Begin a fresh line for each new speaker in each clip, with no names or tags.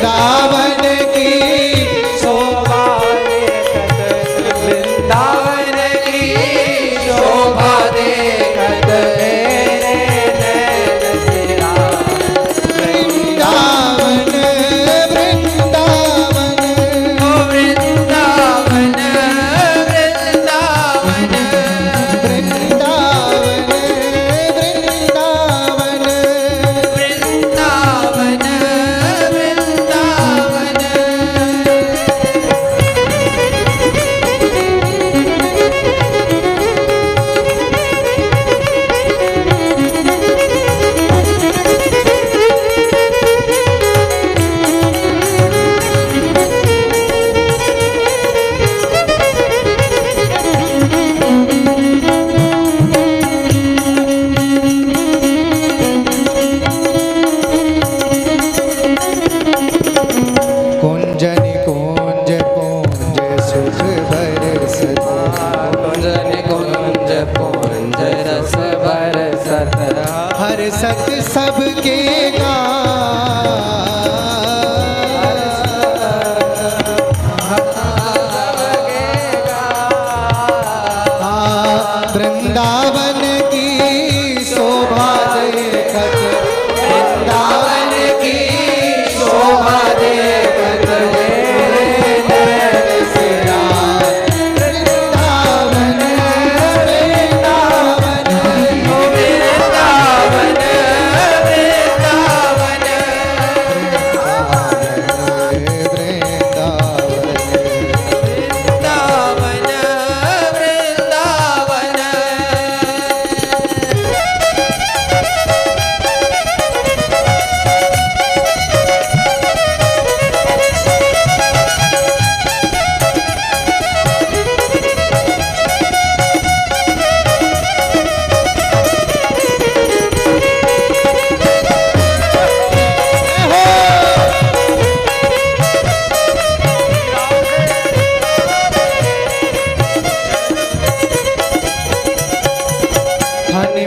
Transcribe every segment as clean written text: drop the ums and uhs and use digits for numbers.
वृंदावन की शोभा देखत, वृंदावन की शोभा देखत मेरे नैन तेरा। वृंदावन वृंदावन ओ वृंदावन वृंदावन वृंदावन वृंदावन कुंजन कुंज कुंज सुख बरसत, कुंजन कुंज कुंज रस बरसत, हर सत सबके वृंदावन की शोभा देखत, वृंदावन की शोभा देखत मेरे नैन तेरा। वृंदावन वृंदावन ओ वृंदावन वृंदावन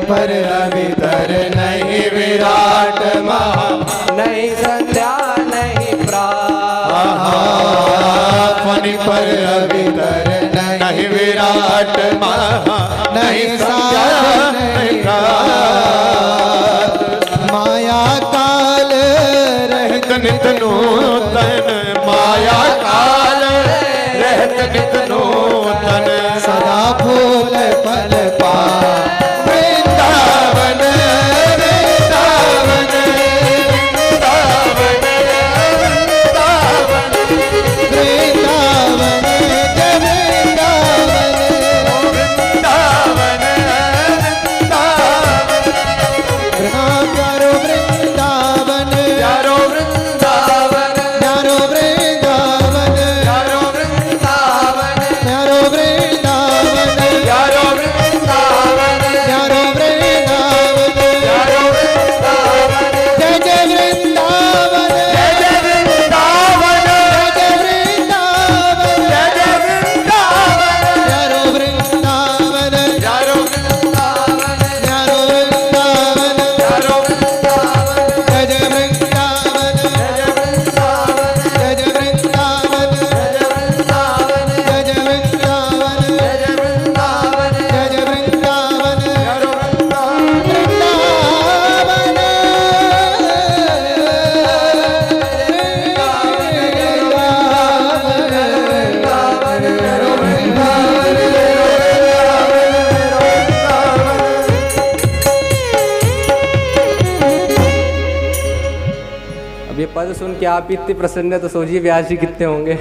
पर अवितर नहीं विराट महा, नहीं संध्या नहीं प्रात, फनि पर अवितर नहीं विराट महा, नहीं संध्या नहीं प्रात, माया काल रहत नित नूतन, माया काल रहत नित नूतन, सदा फूल फल पा।
अब ये पद सुन के आप इतने प्रसन्न है तो सोचिए व्यास जी कितने होंगे।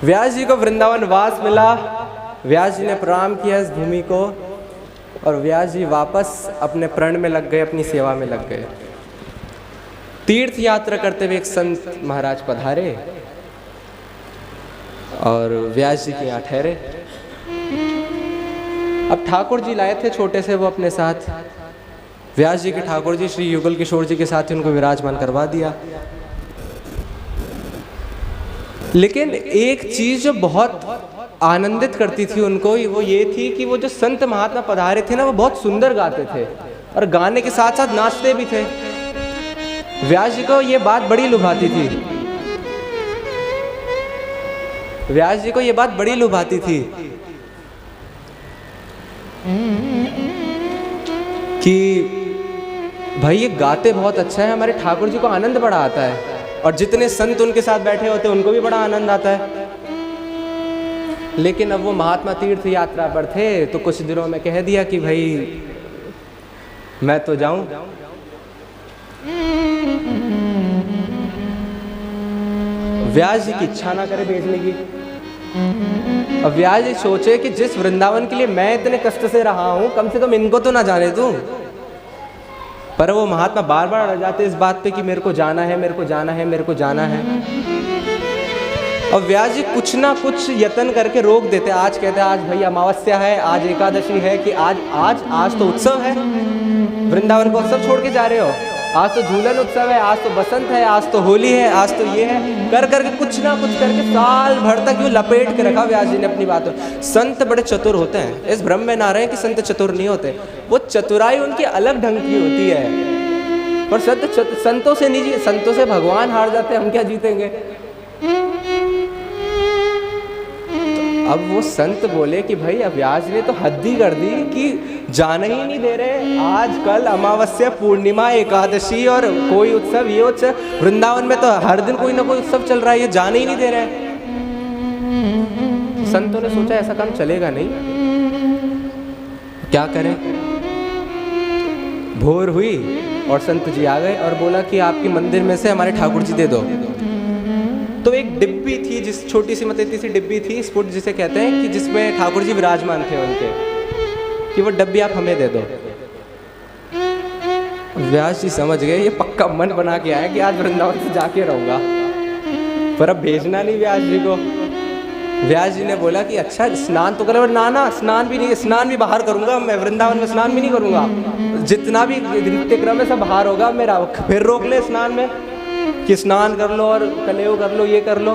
व्यास जी को वृंदावन वास मिला, व्यास जी ने प्रणाम किया इस भूमि को और व्यास जी वापस अपने प्रण में लग गए, अपनी सेवा में लग गए। तीर्थ यात्रा करते हुए एक संत महाराज पधारे और व्यास जी के यहाँ ठहरे। अब ठाकुर जी लाए थे छोटे से वो अपने साथ, व्यास जी के ठाकुर जी श्री युगल किशोर जी के साथ ही उनको विराजमान करवा दिया। लेकिन एक चीज जो बहुत आनंदित करती थी उनको, वो ये थी कि वो जो संत महात्मा पधारे थे ना, वो बहुत सुंदर गाते थे और गाने के साथ साथ नाचते भी थे। व्यास जी को ये बात बड़ी लुभाती थी। व्यास जी को ये बात बड़ी लुभाती थी कि भाई ये गाते बहुत अच्छा है, हमारे ठाकुर जी को आनंद बड़ा आता है, और जितने संत उनके साथ बैठे होते हैं उनको भी बड़ा आनंद आता है। लेकिन अब वो महात्मा तीर्थ यात्रा पर थे तो कुछ दिनों में कह दिया कि भाई मैं तो जाऊं। व्यास जी की इच्छा ना करे भेजने की। अब व्यास जी सोचे कि जिस वृंदावन के लिए मैं इतने कष्ट से रहा हूं, कम से कम इनको तो ना जाने दूं। पर वो महात्मा बार बार अड़ जाते इस बात पे कि मेरे को जाना है, मेरे को जाना है, मेरे को जाना है। और व्यास जी कुछ ना कुछ यत्न करके रोक देते। आज कहते हैं आज भाई अमावस्या है, आज एकादशी है, कि आज तो उत्सव है, वृंदावन का उत्सव छोड़ के जा रहे हो, आज तो झूलन उत्सव है, आज तो बसंत है, आज तो होली है, आज तो ये है, कर करके कुछ ना कुछ करके साल भर तक यूँ लपेट के रखा व्यास जी ने अपनी बातों। संत बड़े चतुर होते हैं, इस भ्रम में ना रहे कि संत चतुर नहीं होते, वो चतुराई उनकी अलग ढंग की होती है। पर संतों से नहीं, संतों से भगवान हार जाते हैं, हम क्या जीतेंगे। अब वो संत बोले कि भाई अब व्यास जी ने तो हद ही कर दी कि जाने ही नहीं दे रहे, आज कल अमावस्या, पूर्णिमा, एकादशी और कोई उत्सव, ये उत्सव, वृंदावन में तो हर दिन कोई ना कोई उत्सव चल रहा है, ये जाने ही नहीं दे रहे। संतों ने सोचा ऐसा काम चलेगा नहीं, क्या करें। भोर हुई और संत जी आ गए और बोला कि आपके मंदिर में से हमारे ठाकुर जी दे दो। तो एक डिब्बी थी, जिस छोटी सी मतलब इतनी सी डिब्बी थी, स्फुट जिसे कहते हैं, कि जिसमें ठाकुर जी विराजमान थे उनके, कि वो डब्बी आप हमें दे दो। व्यास जी समझ गए ये पक्का मन बना के आए कि आज वृंदावन से जाके रहूंगा, पर अब भेजना नहीं व्यास जी को। व्यास जी ने बोला कि अच्छा स्नान तो करो, ना स्नान भी नहीं, स्नान भी बाहर करूंगा मैं, वृंदावन में स्नान भी नहीं करूंगा, जितना भी नित्य क्रम है सब बाहर होगा मेरा। फिर रोक ले स्नान में कि स्नान कर लो और कलेव कर लो, ये कर लो।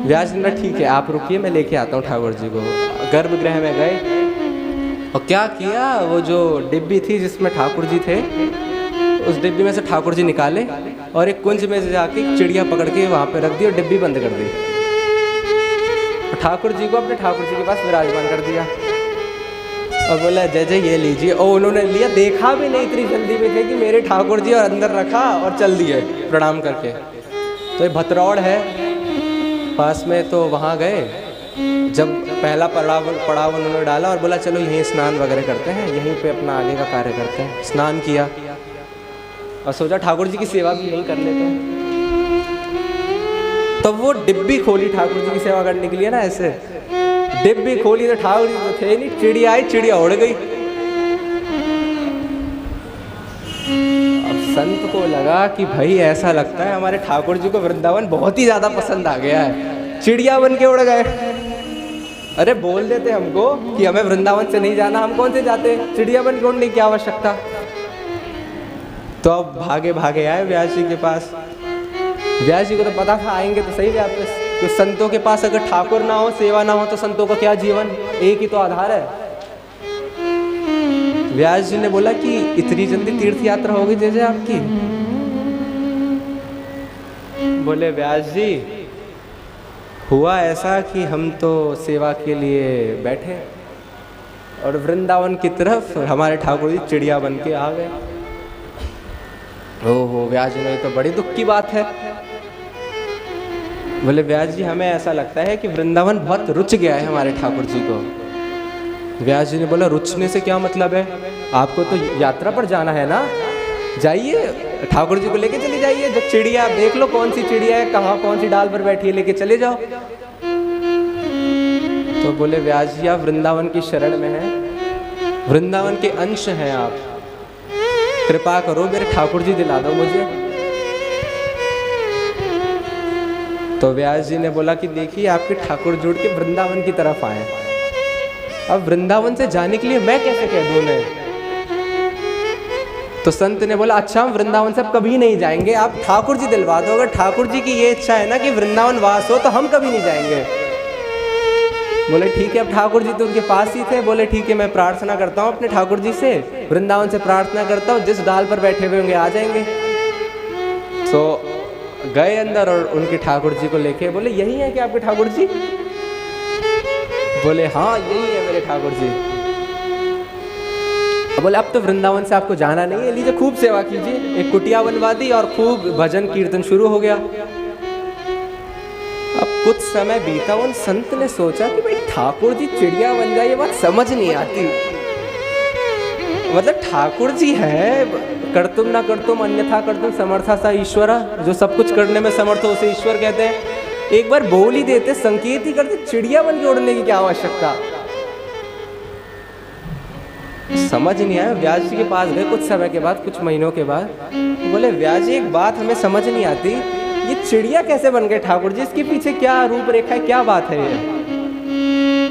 व्यास जी ने ठीक है आप रुकिए, मैं लेके आता हूँ ठाकुर जी को। गर्भगृह में गए और क्या किया, वो जो डिब्बी थी जिसमें ठाकुर जी थे, उस डिब्बी में से ठाकुर जी निकाले और एक कुंज में से जाके चिड़िया पकड़ के वहाँ पे रख दी और डिब्बी बंद कर दी। ठाकुर जी को अपने ठाकुर जी के पास विराजमान कर दिया और बोला जय जय ये लीजिए। और उन्होंने लिया, देखा भी नहीं, इतनी जल्दी में थे कि मेरे ठाकुर जी, और अंदर रखा और चल दिए प्रणाम करके। तो ये भतरौड़ है पास में, तो वहाँ गए, जब पहला पड़ाव उन्होंने डाला और बोला चलो यहीं स्नान वगैरह करते हैं, यहीं पे अपना आगे का कार्य करते हैं। स्नान किया और सोचा ठाकुर जी की सेवा भी यहीं कर लेते हैं। तो वो डिब्बी खोली ठाकुर जी की सेवा करने के लिए ना, ऐसे डिब्बी खोली तो ठाकुर जी तो थे नहीं, चिड़िया आई, चिड़िया उड़ गई। अब संत को लगा कि भाई ऐसा लगता है हमारे ठाकुर जी को वृंदावन बहुत ही ज्यादा पसंद आ गया है, चिड़िया बन के उड़ गए। अरे बोल देते हमको कि हमें वृंदावन से नहीं जाना, हम कौन से जाते, चिड़िया बन के उड़ने की क्या आवश्यकता। तो अब भागे भागे आए व्यास जी के पास। व्यास जी को तो पता था आएंगे तो सही वापस, कि संतों के पास अगर ठाकुर ना हो, सेवा ना हो, तो संतों का क्या जीवन, एक ही तो आधार है। व्यास जी ने बोला कि इतनी जल्दी तीर्थ यात्रा होगी जैसे आपकी। बोले व्यास जी हुआ ऐसा कि हम तो सेवा के लिए बैठे और वृंदावन की तरफ हमारे ठाकुर जी चिड़िया बन के आ गए। ओहो व्यास जी ने, तो बड़ी दुख की बात है। बोले व्यास जी हमें ऐसा लगता है कि वृंदावन बहुत रुच गया है हमारे ठाकुर जी को। व्यास जी ने बोला रुचने से क्या मतलब है, आपको तो यात्रा पर जाना है ना, जाइए ठाकुर जी को लेके चले जाइए। जब चिड़िया देख लो कौन सी चिड़िया है, कहाँ कौन सी डाल पर बैठी है, लेके चले जाओ। तो बोले व्यास जी आप वृंदावन की शरण में हैं, वृंदावन के अंश हैं आप, कृपा करो मेरे ठाकुर जी दिला दो मुझे। तो व्यास जी ने बोला कि देखिए आपके ठाकुर जुड़ के वृंदावन की तरफ आए, अब वृंदावन से जाने के लिए मैं कैसे कह दूं उन्हें। तो संत ने बोला अच्छा हम वृंदावन से अब कभी नहीं जाएंगे, आप ठाकुर जी दिलवा दो। अगर ठाकुर जी की ये इच्छा है ना कि वृंदावन वास हो, तो हम कभी नहीं जाएंगे। बोले ठीक है। अब ठाकुर जी तो उनके पास ही थे। बोले ठीक है, मैं प्रार्थना करता हूँ अपने ठाकुर जी से, वृंदावन से प्रार्थना करता हूँ, जिस डाल पर बैठे हुए होंगे आ जाएंगे। तो गए अंदर और उनके ठाकुर जी को लेके बोले यही है कि आपके ठाकुर जी? बोले हाँ यही है मेरे ठाकुर जी। बोले अब तो वृंदावन से आपको जाना नहीं है, लीजिए खूब सेवा कीजिए। एक कुटिया बनवा दी और खूब भजन कीर्तन शुरू हो गया। अब कुछ समय बीता, उन संत ने सोचा कि भाई ठाकुर जी चिड़िया बन जाए, ये बात समझ नहीं आती। मतलब ठाकुर जी है, कर्तुम ना कर्तुम अन्यथा कर्तुम समर्था सा ईश्वरा, जो सब कुछ करने में समर्थ हो उसे ईश्वर कहते हैं। एक बार बोल ही देते, संकेत ही करते, चिड़िया बन के उड़ने की क्या आवश्यकता। समझ नहीं आया। व्यास जी के पास गए कुछ समय के बाद, कुछ महीनों के बाद। बोले व्यास जी एक बात हमें समझ नहीं आती, ये चिड़िया कैसे बन गए ठाकुर जी? इसके पीछे क्या रूपरेखा है, क्या बात है ये?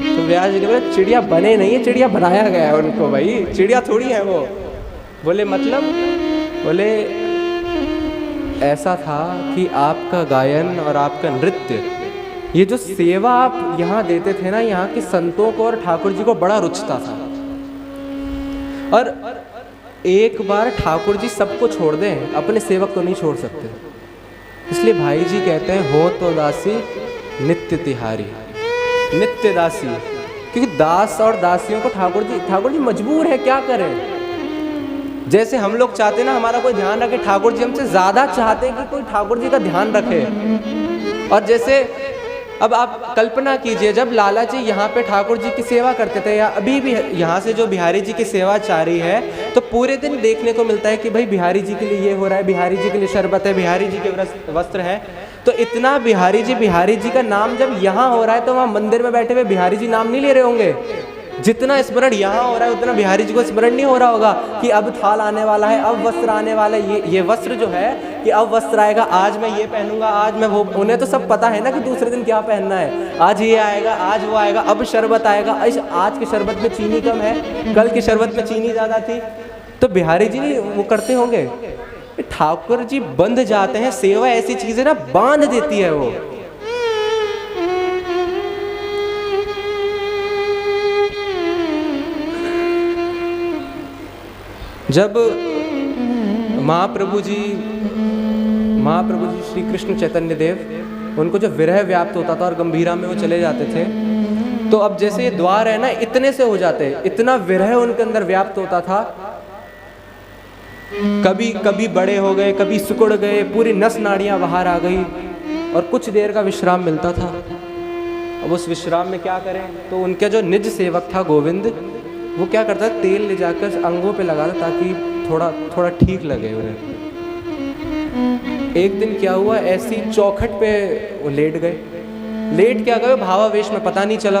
तो व्यास जी ने बोला चिड़िया बने नहीं है, चिड़िया बनाया गया है उनको, भाई चिड़िया थोड़ी है वो। बोले मतलब? बोले ऐसा था कि आपका गायन और आपका नृत्य, ये जो सेवा आप यहाँ देते थे ना, यहाँ के संतों को और ठाकुर जी को बड़ा रुचता था। और एक बार ठाकुर जी सबको छोड़ दें, अपने सेवक को नहीं छोड़ सकते। इसलिए भाई जी कहते हैं हो तो दासी नित्य तिहारी, नित्य दासी। क्योंकि दास और दासियों को ठाकुर जी मजबूर है, क्या करें। जैसे हम लोग चाहते हैं ना हमारा कोई ध्यान रखे, ठाकुर जी हमसे ज़्यादा चाहते हैं कि कोई ठाकुर जी का ध्यान रखे। और जैसे अब आप कल्पना कीजिए, जब लाला जी यहाँ पे ठाकुर जी की सेवा करते थे, या अभी भी यहाँ से जो बिहारी जी की सेवा जारी है, तो पूरे दिन देखने को मिलता है कि भाई बिहारी जी के लिए ये हो रहा है, बिहारी जी के लिए शरबत है, बिहारी जी के वस्त्र हैं। तो इतना बिहारी जी का नाम जब यहाँ हो रहा है, तो वहाँ मंदिर में बैठे हुए बिहारी जी नाम नहीं ले रहे होंगे। जितना स्मरण यहाँ हो रहा है उतना बिहारी जी को स्मरण नहीं हो रहा होगा कि अब थाल आने वाला है, अब वस्त्र आने वाला है, ये वस्त्र जो है कि अब वस्त्र आएगा, आज मैं ये पहनूंगा, आज मैं वो। उन्हें तो सब पता है ना कि दूसरे दिन क्या पहनना है, आज ये आएगा, आज वो आएगा, अब शरबत आएगा, आज के शरबत में चीनी कम है, कल के शरबत में चीनी ज़्यादा थी। तो बिहारी जी नहीं वो करते होंगे। ठाकुर जी बंध जाते हैं, सेवा ऐसी चीज़ है ना, बांध देती है वो। जब महाप्रभु जी श्री कृष्ण चैतन्य देव, उनको जब विरह व्याप्त होता था और गंभीरा में वो चले जाते थे, तो अब जैसे ये द्वार है ना, इतने से हो जाते, इतना विरह उनके अंदर व्याप्त होता था। कभी बड़े हो गए, कभी सिकुड़ गए, पूरी नस नाड़ियां बाहर आ गई और कुछ देर का विश्राम मिलता था। अब उस विश्राम में क्या करें, तो उनका जो निज सेवक था गोविंद, वो क्या करता है, तेल ले जाकर अंगों पे लगाता ताकि थोड़ा ठीक लगे उन्हें। एक दिन क्या हुआ, ऐसी चौखट पे वो लेट क्या गए भावावेश में, पता नहीं चला।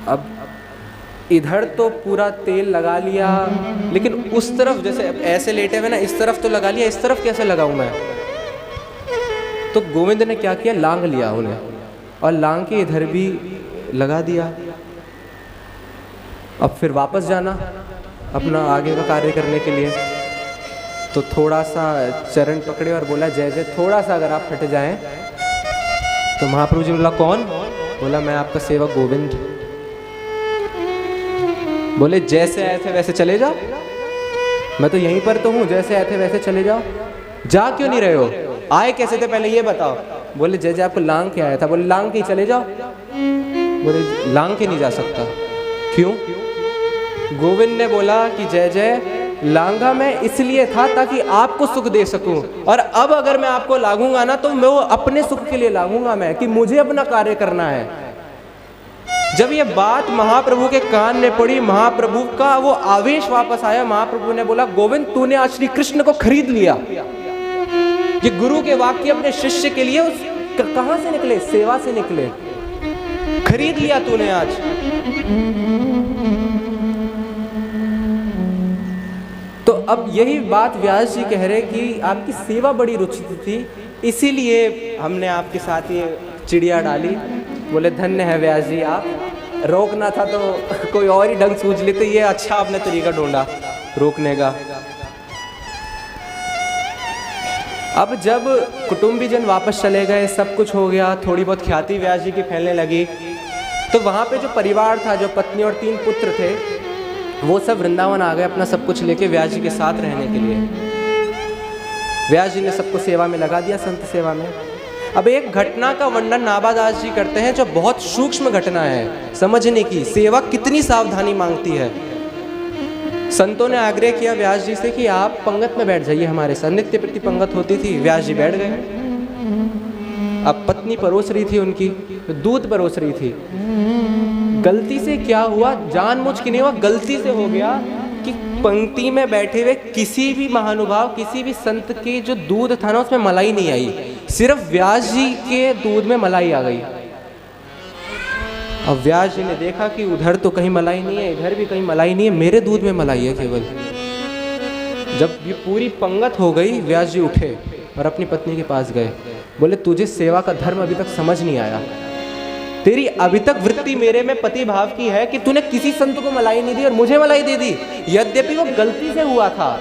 अब इधर तो पूरा तेल लगा लिया, लेकिन उस तरफ जैसे ऐसे लेटे हुए ना, इस तरफ तो लगा लिया, इस तरफ कैसे लगाऊं मैं। तो गोविंद ने क्या किया, लांग लिया उन्हें और लांग के इधर भी लगा दिया। अब फिर वापस जाना अपना आगे का कार्य करने के लिए, तो थोड़ा सा चरण पकड़े और बोला जय जय, थोड़ा सा अगर आप हट जाएं। तो महाप्रभु जी बोला कौन? बोला मैं आपका सेवक गोविंद। बोले जैसे आए थे वैसे चले जाओ, मैं तो यहीं पर तो हूँ, जैसे आए थे वैसे चले जाओ। जा क्यों नहीं रहे हो, आए कैसे थे पहले ये बताओ। बोले जय जय आपको लांग के आया था। बोले लांग के चले जाओ। बोले लांग के नहीं जा सकता। क्यों? गोविंद ने बोला कि जय जय, लांगा मैं इसलिए था ताकि आपको सुख दे सकूं, और अब अगर मैं आपको लागूंगा ना तो मैं वो अपने सुख के लिए लागूंगा, मैं कि मुझे अपना कार्य करना है। जब ये बात महाप्रभु के कान में पड़ी, महाप्रभु का वो आवेश वापस आया। महाप्रभु ने बोला गोविंद तूने आज श्री कृष्ण को खरीद लिया। ये गुरु के वाक्य अपने शिष्य के लिए कहां से निकले, सेवा से निकले, खरीद लिया तूने आज। तो अब यही बात व्यास जी कह रहे कि आपकी सेवा बड़ी रुचित थी, इसीलिए हमने आपके साथ ये चिड़िया डाली। बोले धन्य है व्यास जी, आप रोकना था तो कोई और ही ढंग सूझ लेते, ये अच्छा आपने तरीका ढूंढा रोकने का। अब जब कुटुंबीजन वापस चले गए, सब कुछ हो गया, थोड़ी बहुत ख्याति व्यास जी की फैलने लगी, तो वहाँ पे जो परिवार था, जो पत्नी और 3 पुत्र थे, वो सब वृंदावन आ गए अपना सब कुछ लेके व्यास जी के साथ रहने के लिए। व्यास जी ने सबको सेवा में लगा दिया, संत सेवा में। अब एक घटना का वर्णन नाभादास जी करते हैं जो बहुत सूक्ष्म घटना है समझने की। सेवा कितनी सावधानी मांगती है। संतों ने आग्रह किया व्यास जी से कि आप पंगत में बैठ जाइए हमारे साथ। नित्य प्रति पंगत होती थी, व्यास जी बैठ गए। अब पत्नी परोस रही थी, उनकी दूध परोस रही थी। गलती से क्या हुआ, जानबूझ के नहीं हुआ, गलती से हो गया कि पंक्ति में बैठे हुए किसी भी महानुभाव, किसी भी संत के जो दूध था ना, उसमें मलाई नहीं आई, सिर्फ व्यास जी के दूध में मलाई आ गई। अब व्यास जी ने देखा कि उधर तो कहीं मलाई नहीं है, इधर भी कहीं मलाई नहीं है, मेरे दूध में मलाई है केवल। जब ये पूरी पंगत हो गई, व्यास जी उठे और अपनी पत्नी के पास गए। बोले तुझे सेवा का धर्म अभी तक समझ नहीं आया। तेरी अभी तक वृत्ति मेरे में पति भाव की है कि तूने किसी संत को मलाई नहीं दी और मुझे मलाई दे दी, यद्यपि वो गलती से हुआ था।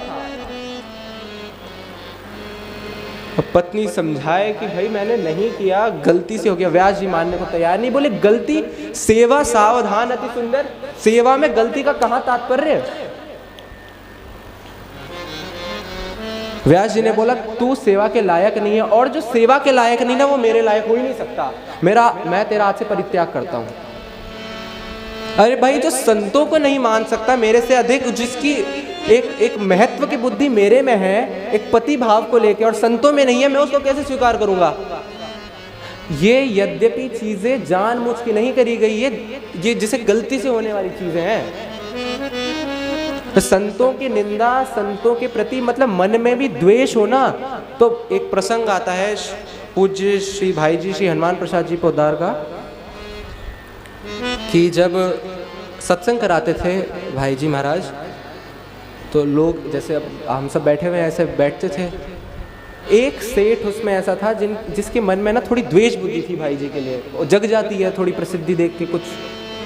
अब पत्नी समझाए कि भाई मैंने नहीं किया, गलती से हो गया। व्यास जी मानने को तैयार नहीं। बोले गलती, सेवा सावधान अति सुंदर, सेवा में गलती का कहाँ तात्पर्य। व्यास जी ने बोला तू सेवा के लायक नहीं है, और जो सेवा के लायक नहीं ना, वो मेरे लायक हो ही नहीं सकता। मैं तेरा आज से परित्याग करता हूं। अरे भाई, जो संतों को नहीं मान सकता मेरे से अधिक, जिसकी एक महत्व की बुद्धि मेरे में है, एक पति भाव को लेकर, और संतों में नहीं है, मैं उसको कैसे स्वीकार करूंगा। ये यद्यपि चीजें जानबूझ के नहीं करी गई है, ये जिसे गलती से होने वाली चीजें हैं। तो संतों की निंदा, संतों के प्रति मतलब मन में भी द्वेष होना। तो एक प्रसंग आता है पूज्य श्री भाई जी, श्री हनुमान प्रसाद जी पोद्दार का, कि जब सत्संग कराते थे भाई जी महाराज, तो लोग जैसे अब हम सब बैठे हुए ऐसे बैठते थे। एक सेठ उसमें ऐसा था जिसके मन में ना थोड़ी द्वेष बुद्धि थी भाई जी के लिए। वो जग जाती है थोड़ी प्रसिद्धि देख के, कुछ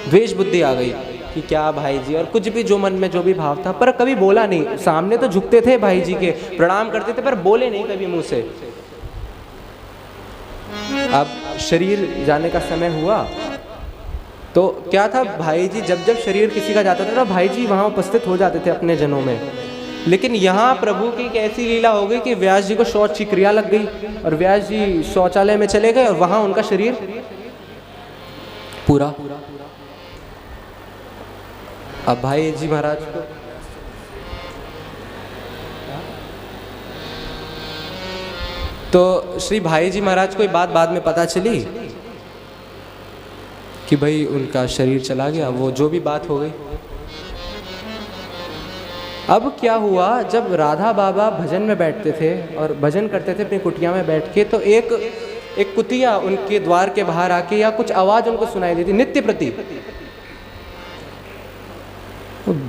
द्वेष बुद्धि आ गई कि क्या भाई जी, और कुछ भी जो मन में जो भी भाव था, पर कभी बोला नहीं। सामने तो झुकते थे भाई जी के, प्रणाम करते थे, पर बोले नहीं कभी मुंह से। अब शरीर जाने का समय हुआ तो क्या था, भाई जी जब जब शरीर किसी का जाता था तो भाई जी वहाँ उपस्थित हो जाते थे अपने जनों में। लेकिन यहाँ प्रभु की एक ऐसी लीला हो गई कि व्यास जी को शौच की क्रिया लग गई, और व्यास जी शौचालय में चले गए, और वहाँ उनका शरीर पूरा। अब भाई जी महाराज को तो श्री भाई जी महाराज को ये बात बाद में पता चली कि भाई उनका शरीर चला गया, वो जो भी बात हो गई। अब क्या हुआ, जब राधा बाबा भजन में बैठते थे और भजन करते थे अपनी कुटिया में बैठ के, तो एक कुतिया उनके द्वार के बाहर आके या कुछ आवाज उनको सुनाई देती नित्य प्रति।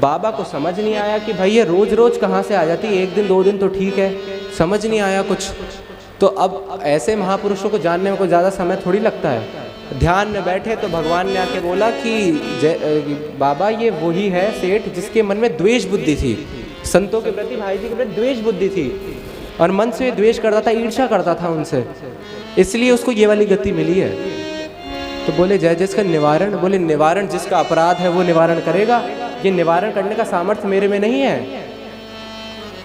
बाबा को समझ नहीं आया कि भाई ये रोज रोज कहाँ से आ जाती, एक दिन 2 दिन तो ठीक है, समझ नहीं आया कुछ। तो अब ऐसे महापुरुषों को जानने में कोई ज़्यादा समय थोड़ी लगता है। ध्यान में बैठे तो भगवान ने आके बोला कि बाबा ये वही है सेठ जिसके मन में द्वेष बुद्धि थी, संतों के प्रति, भाई जी के प्रति द्वेष बुद्धि थी, और मन से द्वेष करता था, ईर्ष्या करता था उनसे, इसलिए उसको ये वाली गति मिली है। तो बोले जय जिसका निवारण, बोले निवारण जिसका अपराध है वो निवारण करेगा, ये निवारण करने का सामर्थ्य मेरे में नहीं है।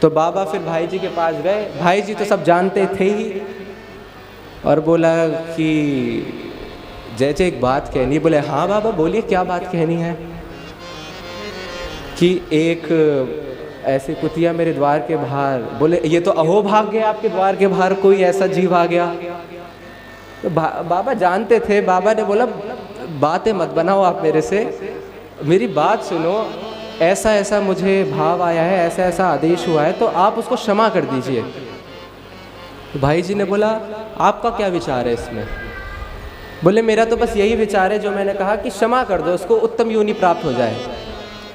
तो बाबा फिर भाई जी के पास गए। भाई जी तो सब जानते थे ही, और बोला कि जैसे एक बात कहनी। बोले हाँ बाबा बोलिए, क्या बात कहनी है। कि एक ऐसी कुतिया मेरे द्वार के बाहर, बोले ये तो अहोभाग्य है आपके द्वार के बाहर कोई ऐसा जीव आ गया। तो बाबा जानते थे। बाबा ने बोला बातें मत बनाओ आप मेरे से, मेरी बात सुनो, ऐसा ऐसा मुझे भाव आया है, ऐसा ऐसा आदेश हुआ है, तो आप उसको क्षमा कर दीजिए। तो भाई जी ने बोला आपका क्या विचार है इसमें। बोले मेरा तो बस यही विचार है जो मैंने कहा कि क्षमा कर दो, उसको उत्तम योनि प्राप्त हो जाए।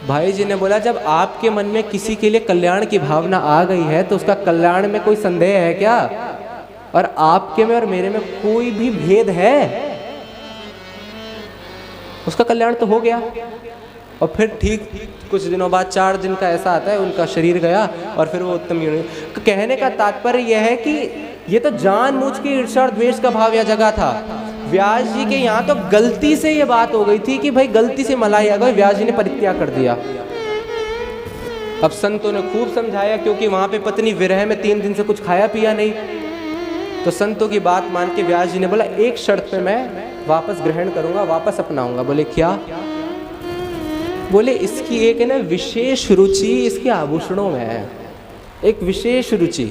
भाई जी ने बोला जब आपके मन में किसी के लिए कल्याण की भावना आ गई है तो उसका कल्याण में कोई संदेह है क्या, और आपके में और मेरे में कोई भी भेद है, उसका कल्याण तो हो गया। और फिर ठीक कुछ दिनों बाद 4 दिन का ऐसा आता है, उनका शरीर गया और फिर वो उत्तम योनि। कहने का तात्पर्य यह है कि ये तो जानबूझ के ईर्ष्या और द्वेष का भाव या जगह था। व्यास जी के यहाँ तो गलती से ये बात हो गई थी कि भाई गलती से मलाई आ गई, व्यास जी ने परित्याग कर दिया। अब संतों ने खूब समझाया, क्योंकि वहां पे पत्नी विरह में 3 दिन से कुछ खाया पिया नहीं। तो संतों की बात मान के व्यास जी ने बोला, एक शर्त पे मैं वापस ग्रहण करूंगा, वापस अपनाऊंगा। बोले क्या? बोले इसकी एक है ना विशेष रुचि इसके आभूषणों में है, एक विशेष रुचि।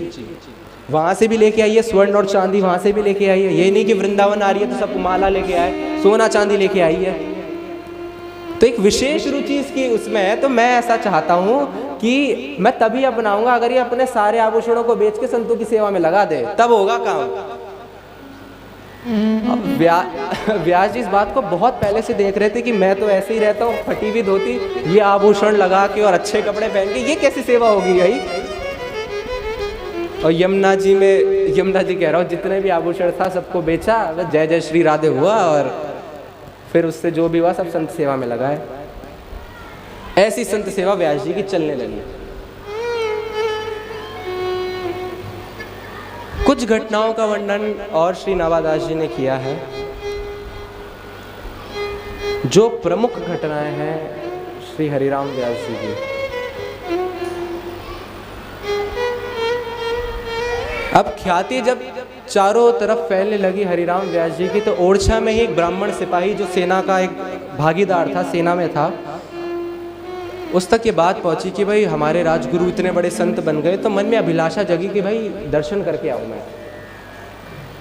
वहां से भी लेके आई है स्वर्ण और चांदी, वहां से भी लेके आई है। ये नहीं कि वृंदावन आ रही है तो सब माला लेके आए, सोना चांदी लेके आई है। तो एक विशेष रुचि इसकी उसमें है। तो मैं ऐसा चाहता हूं कि मैं तभी अपनाऊंगा अगर ये अपने सारे आभूषणों को बेच के संतों की सेवा में लगा दे, तब होगा काम। अब व्यास जी इस बात को बहुत पहले से देख रहे थे कि मैं तो ऐसे ही रहता हूँ, फटी हुई धोती, ये आभूषण लगा के और अच्छे कपड़े पहन के, ये कैसी सेवा होगी भाई। और यमुना जी कह रहा हूँ, जितने भी आभूषण था सबको बेचा, जय जय श्री राधे हुआ, और फिर उससे जो भी हुआ सब संत सेवा में लगाए। ऐसी संत सेवा व्यास जी की चलने लगी। कुछ घटनाओं का वर्णन और श्री नावादास जी ने किया है। जो प्रमुख घटनाएं हैं श्री हरिराम व्यास जी की। अब ख्याति जब चारों तरफ फैलने लगी हरिराम व्यास जी की, तो ओरछा में ही एक ब्राह्मण सिपाही जो सेना का एक भागीदार था, सेना में था, उस तक ये बात पहुंची कि भाई हमारे राजगुरु इतने बड़े संत बन गए, तो मन में अभिलाषा जगी कि भाई दर्शन करके आऊँ मैं।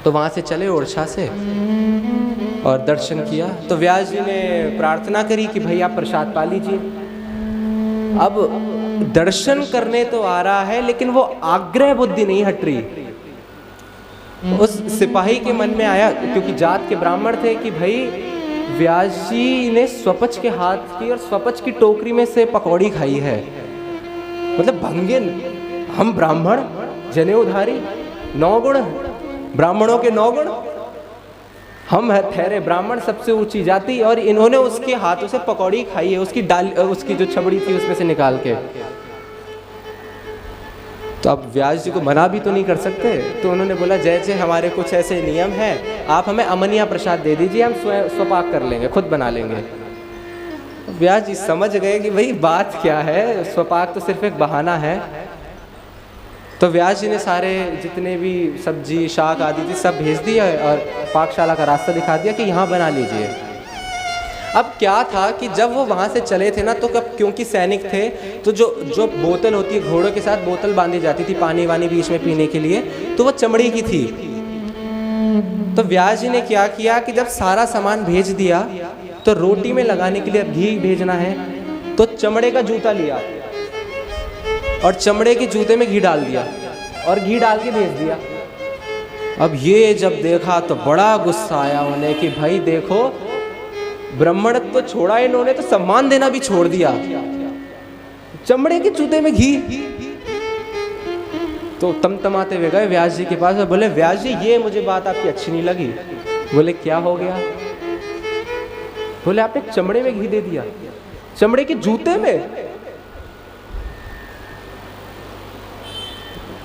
तो वहाँ से चले ओरछा से और दर्शन किया। तो व्यास जी ने प्रार्थना करी कि भाई आप प्रसाद पा लीजिए। अब दर्शन करने तो आ रहा है, लेकिन वो आग्रह बुद्धि नहीं हट रही। उस सिपाही के मन में आया, क्योंकि जात के ब्राह्मण थे, कि भाई व्यास जी ने स्वपच के हाथ की और स्वपच की टोकरी में से पकौड़ी खाई है। मतलब भंगे, हम ब्राह्मण जनेऊधारी, 9 गुण, ब्राह्मणों के 9 गुण, हम ठहरे ब्राह्मण सबसे ऊंची जाति, और इन्होंने उसके हाथों से पकौड़ी खाई है, उसकी डाल, उसकी जो छबड़ी थी उसमें से निकाल के। तो अब व्यास जी को मना भी तो नहीं कर सकते। तो उन्होंने बोला, जैसे हमारे कुछ ऐसे नियम हैं, आप हमें अमनिया प्रसाद दे दीजिए, हम स्वपाक कर लेंगे, खुद बना लेंगे। व्यास जी समझ गए कि भाई बात क्या है, स्वपाक तो सिर्फ एक बहाना है। तो व्यास जी ने सारे जितने भी सब्जी शाक आदि थी सब भेज दिया और पाकशाला का रास्ता दिखा दिया कि यहाँ बना लीजिए। अब क्या था कि जब वो वहाँ से चले थे ना, तो कब, क्योंकि सैनिक थे, तो जो बोतल होती है, घोड़ों के साथ बोतल बांधी जाती थी पानी वानी बीच में पीने के लिए, तो वो चमड़ी की थी। तो व्यास जी ने क्या किया कि जब सारा सामान भेज दिया, तो रोटी में लगाने के लिए घी भेजना है, तो चमड़े का जूता लिया और चमड़े के जूते में घी डाल दिया और घी डाल के भेज दिया। अब ये जब देखा तो बड़ा गुस्सा आया उन्हें कि भाई देखो, ब्राह्मण तो छोड़ा इन्होंने, तो सम्मान देना भी छोड़ दिया, चमड़े के जूते में घी। तो तमतमाते हुए गए व्यास जी के पास और बोले, व्यास जी ये मुझे बात आपकी अच्छी नहीं लगी। बोले क्या हो गया? बोले आपने चमड़े में घी दे दिया, चमड़े के जूते में।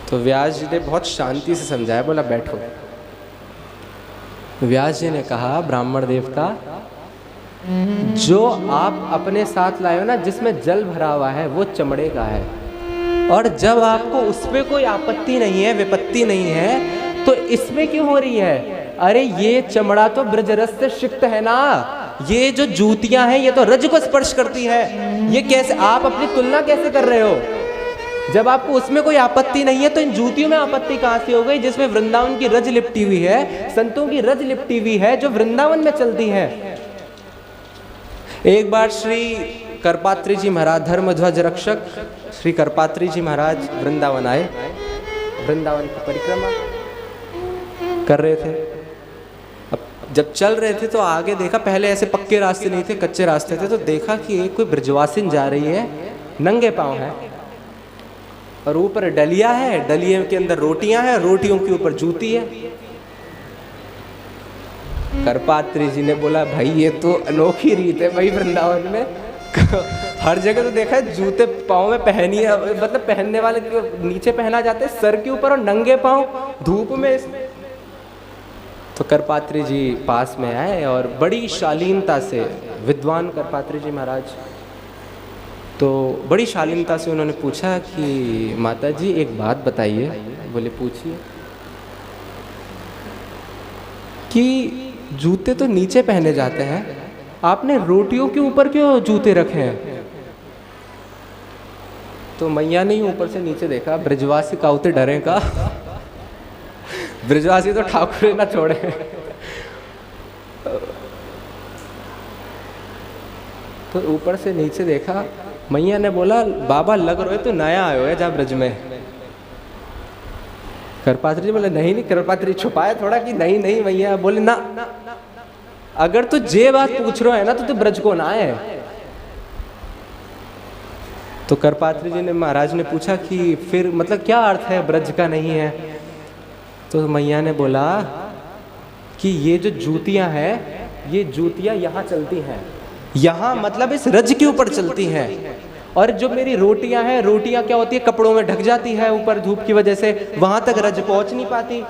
तो व्यास जी ने बहुत शांति से समझाया, बोला बैठो। व्यास जी ने कहा, ब्राह्मण देवता, जो आप अपने साथ लाए हो ना, जिसमें जल भरा हुआ है, वो चमड़े का है, और जब आपको उस पर कोई आपत्ति नहीं है, विपत्ति नहीं है, तो इसमें क्यों हो रही है? अरे ये चमड़ा तो ब्रजरस से सिक्त है ना, ये जो जूतियां हैं ये तो रज को स्पर्श करती है। ये कैसे, आप अपनी तुलना कैसे कर रहे हो? जब आपको उसमें कोई आपत्ति नहीं है, तो इन जूतियों में आपत्ति कहां से हो गई, जिसमें वृंदावन की रज लिपटी हुई है, संतों की रज लिपटी हुई है, जो वृंदावन में चलती है। एक बार श्री करपात्री जी महाराज, धर्मध्वज रक्षक श्री करपात्री जी महाराज वृंदावन आए, वृंदावन की परिक्रमा कर रहे थे। अब जब चल रहे थे तो आगे देखा, पहले ऐसे पक्के रास्ते नहीं थे, कच्चे रास्ते थे, तो देखा कि एक कोई ब्रजवासिन जा रही है, नंगे पांव है, और ऊपर डलिया है, डलिये के अंदर रोटियां हैं, रोटियों के ऊपर जूती है। करपात्री जी ने बोला, भाई ये तो अनोखी रीत है भाई वृंदावन में, हर जगह तो देखा है जूते पाँव में पहनिए, मतलब पहनने वाले के नीचे पहना जाते हैं सर के ऊपर और नंगे पाँव धूप में। तो करपात्री जी पास में आए और बड़ी शालीनता से, विद्वान करपात्री जी महाराज, तो बड़ी शालीनता से उन्होंने पूछा कि माता जी एक बात बताइए। बोले पूछिए। कि जूते तो नीचे पहने जाते हैं, आपने रोटियों के ऊपर क्यों जूते रखे हैं? तो मैया ने ऊपर से नीचे देखा, ब्रजवासी काउते डरे का, ब्रजवासी तो ठाकुर ना छोड़े। तो ऊपर से नीचे देखा, मैया ने बोला बाबा लग रहे तो नया आयो है जा ब्रज में। करपात्री जी बोले नहीं नहीं, करपात्री छुपाए थोड़ा कि नहीं नहीं मैया। बोले ना, अगर तू जे बात पूछ रहा है ना तो ब्रज को ना है। तो करपात्री जी ने महाराज ने पूछा कि फिर मतलब क्या अर्थ है ब्रज का नहीं है? तो मैया ने बोला कि ये जो जूतियां हैं, ये जूतियां यहाँ चलती हैं, यहाँ मतलब इस रज के ऊपर चलती हैं। और जो मेरी रोटियां हैं, रोटियां क्या होती है कपड़ों में ढक जाती है ऊपर धूप की वजह से, वहां तक रज पहुंच नहीं पाती।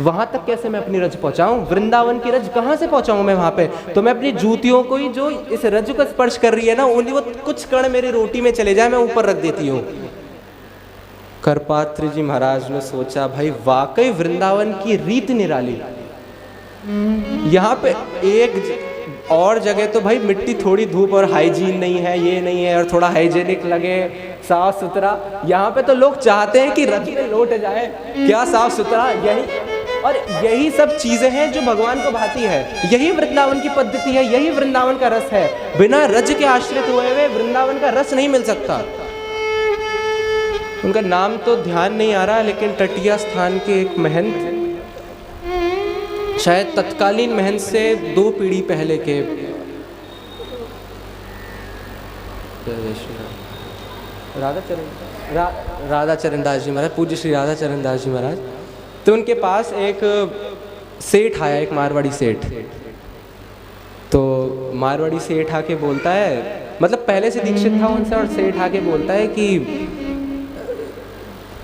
वहां तक कैसे मैं अपनी रज पहुंचाऊं? वृंदावन की रज कहां से पहुंचाऊं मैं वहां पे? तो मैं अपनी जूतियों को ही जो इस रज को स्पर्श कर रही है ना, उन्हीं वो कुछ कण मेरी रोटी में चले जाए, मैं ऊपर रख देती हूँ। करपात्री जी महाराज ने सोचा भाई वाकई वृंदावन की रीत निराली। यहाँ पे एक और जगह तो भाई मिट्टी थोड़ी धूप और हाइजीन नहीं है, ये नहीं है, और थोड़ा हाइजीनिक लगे, साफ सुथरा। यहाँ पे तो लोग चाहते हैं कि रज में लौट जाए, क्या साफ सुथरा। यही सब चीजें हैं जो भगवान को भाती है। यही वृंदावन की पद्धति है, यही वृंदावन का रस है। बिना रज के आश्रित हुए वृंदावन का रस नहीं मिल सकता। उनका नाम तो ध्यान नहीं आ रहा, लेकिन टटिया स्थान के एक महंत, शायद तत्कालीन महंत से 2 पीढ़ी पहले के, राधा चरण दास जी महाराज, पूज्य श्री राधा चरण दास जी महाराज। तो उनके पास एक सेठ आया, एक मारवाड़ी सेठ। तो मारवाड़ी सेठ आके बोलता है, मतलब पहले से दीक्षित था उनसे, और सेठ आके बोलता है कि